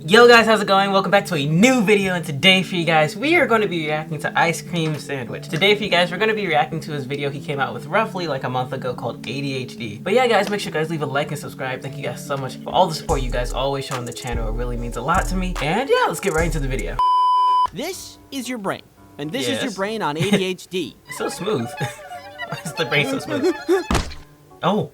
Yo guys, how's it going? Welcome back to a new video, and today for you guys, we are going to be reacting to Ice Cream Sandwich. Today for you guys, we're going to be reacting to his video he came out with roughly like a month ago called ADHD. But yeah guys, make sure you guys leave a like and subscribe. Thank you guys so much for all the support you guys always show on the channel. It really means a lot to me. And yeah, let's get right into the video. This is your brain, and this is your brain on ADHD. It's so smooth. Why is the brain so smooth? Oh.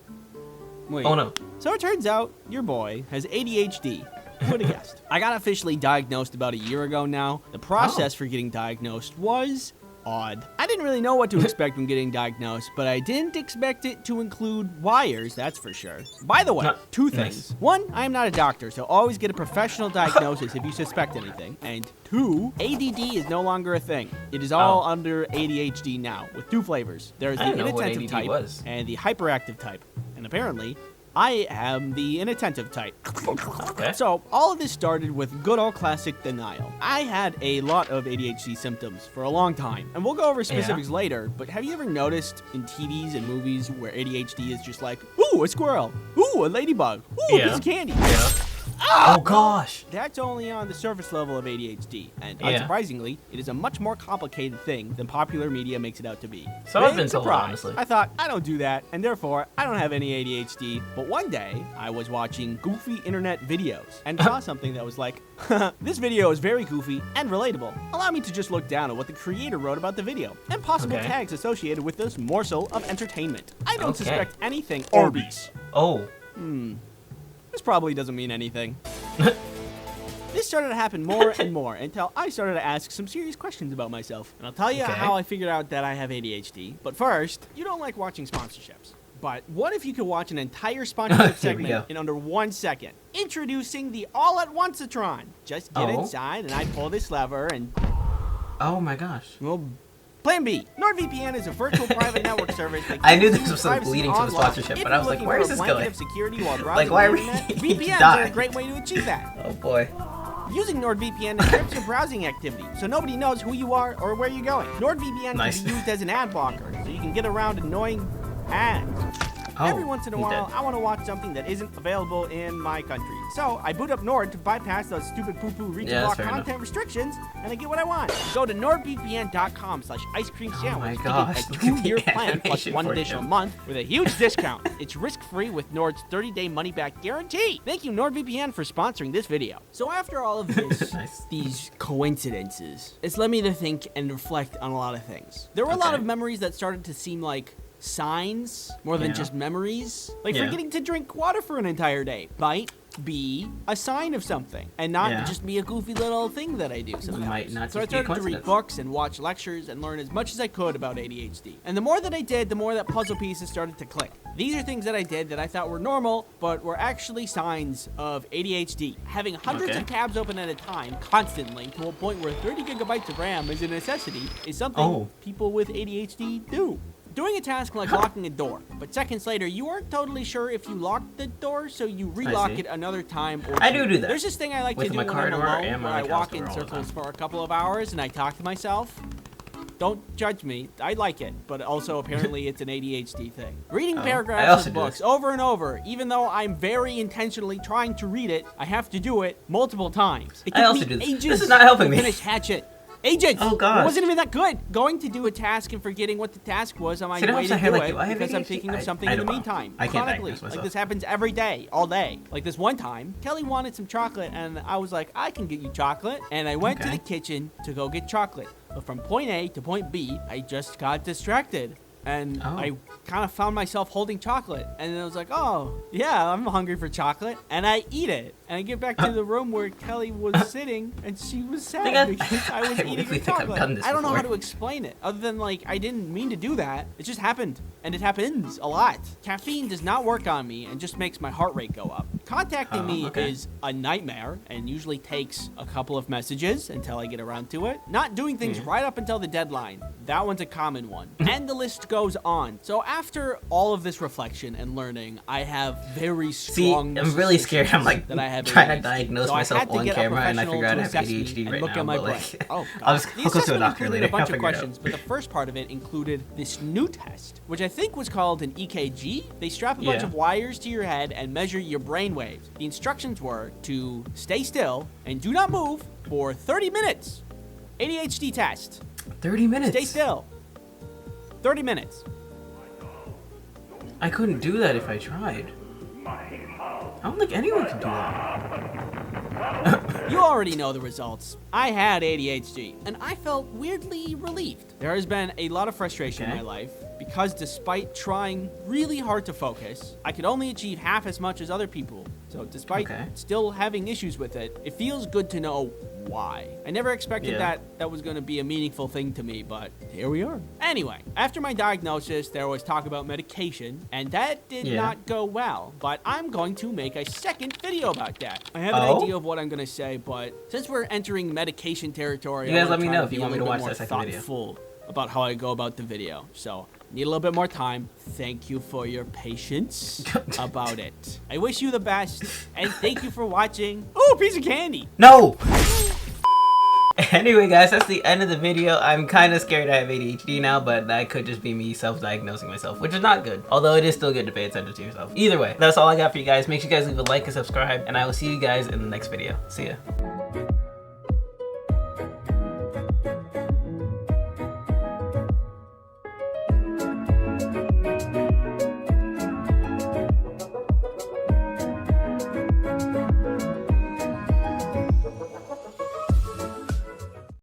Wait. Oh no. So it turns out your boy has ADHD. Who would have guessed? I got officially diagnosed about a year ago now. The process for getting diagnosed was odd. I didn't really know what to expect when getting diagnosed, but I didn't expect it to include wires, that's for sure. By the way, two things. One, I am not a doctor, so always get a professional diagnosis if you suspect anything. And two, ADD is no longer a thing. It is all under ADHD now, with two flavors. There is the inattentive type and the hyperactive type. And apparently, I am the inattentive type. Okay. So, all of this started with good old classic denial. I had a lot of ADHD symptoms for a long time, and we'll go over specifics later, but have you ever noticed in TVs and movies where ADHD is just like, ooh, a squirrel, ooh, a ladybug, ooh, a piece of candy? Yeah. Oh gosh! That's only on the surface level of ADHD, and unsurprisingly, it is a much more complicated thing than popular media makes it out to be. So I've been told, honestly. I thought, I don't do that, and therefore, I don't have any ADHD. But one day, I was watching goofy internet videos, and saw something that was like, this video is very goofy and relatable. Allow me to just look down at what the creator wrote about the video, and possible tags associated with this morsel of entertainment. I don't suspect anything Orbeez. Oh. This probably doesn't mean anything. This started to happen more and more until I started to ask some serious questions about myself. And I'll tell you how I figured out that I have ADHD. But first, you don't like watching sponsorships. But what if you could watch an entire sponsorship segment in under 1 second? Introducing the All-at-Once-a-tron. Just get inside and I pull this lever and... Oh my gosh. Well, Plan B. NordVPN is a virtual private network service that I knew this was sort of leading to the sponsorship, but I was like, where is this going? Like, why are we VPNs are a great way to achieve that. Oh boy. Using NordVPN encrypts your browsing activity, so nobody knows who you are or where you're going. NordVPN can be used as an ad blocker, so you can get around annoying ads. Every once in a while, I want to watch something that isn't available in my country. So I boot up Nord to bypass those stupid poo-poo region block content restrictions, and I get what I want. Go to nordvpn.com/icecreamsandwich to get a 2-year plan plus 1 additional month with a huge discount. It's risk-free with Nord's 30-day money-back guarantee. Thank you, NordVPN, for sponsoring this video. So after all of this, these coincidences, it's led me to think and reflect on a lot of things. There were a lot of memories that started to seem like signs more than just memories. Like forgetting to drink water for an entire day might be a sign of something and not just be a goofy little thing that I do sometimes. So I started to read books and watch lectures and learn as much as I could about ADHD. And the more that I did, the more that puzzle pieces started to click. These are things that I did that I thought were normal, but were actually signs of ADHD. Having hundreds of tabs open at a time, constantly, to a point where 30 gigabytes of RAM is a necessity, is something people with ADHD do. Doing a task like locking a door, but seconds later, you aren't totally sure if you locked the door, so you relock it another time. Or I do that. There's this thing I like to do when I'm alone, where I walk in circles for a couple of hours and I talk to myself. Don't judge me. I like it, but also apparently it's an ADHD thing. Reading paragraphs of books over and over, even though I'm very intentionally trying to read it, I have to do it multiple times. It took me ages this is not helping me. to finish Hatchet. Agents! Oh god. It wasn't even that good. Going to do a task and forgetting what the task was on my way to do it because I'm thinking of something in the meantime. I can't Chronically, like this happens every day, all day. Like this one time, Kelly wanted some chocolate and I was like, I can get you chocolate. And I went to the kitchen to go get chocolate. But from point A to point B, I just got distracted. And I kind of found myself holding chocolate. And then I was like, oh, yeah, I'm hungry for chocolate. And I eat it. And I get back to the room where Kelly was sitting, and she was sad because I was eating her chocolate. I don't know how to explain it, other than, like, I didn't mean to do that. It just happened. And it happens a lot. Caffeine does not work on me and just makes my heart rate go up. Contacting me is a nightmare and usually takes a couple of messages until I get around to it. Not doing things right up until the deadline. That one's a common one. And the list goes on. So after all of this reflection and learning, I have very strong I'm really scared. I'm like that I have trying to diagnose myself on camera and I figure out I have ADHD right now. But like, I'll go to a doctor later. A bunch of questions, but the first part of it included this new test, which I think was called an EKG. They strap a bunch of wires to your head and measure your brain waves. The instructions were to stay still and do not move for 30 minutes. ADHD test. 30 minutes? Stay still. 30 minutes. I couldn't do that if I tried. I don't think anyone can do that. You already know the results. I had ADHD, and I felt weirdly relieved. There has been a lot of frustration in my life because despite trying really hard to focus, I could only achieve half as much as other people. So despite still having issues with it, it feels good to know why. I never expected that was going to be a meaningful thing to me, but here we are. Anyway, after my diagnosis, there was talk about medication, and that did not go well, but I'm going to make a second video about that. I have an idea of what I'm going to say, but since we're entering medication territory, you guys let me know if you want me to watch that second video. Thoughtful about how I go about the video. So, need a little bit more time. Thank you for your patience about it. I wish you the best, and thank you for watching. Ooh, a piece of candy. No! Anyway, guys, that's the end of the video. I'm kind of scared I have ADHD now, but that could just be me self-diagnosing myself, which is not good. Although it is still good to pay attention to yourself. Either way, that's all I got for you guys. Make sure you guys leave a like and subscribe, and I will see you guys in the next video. See ya.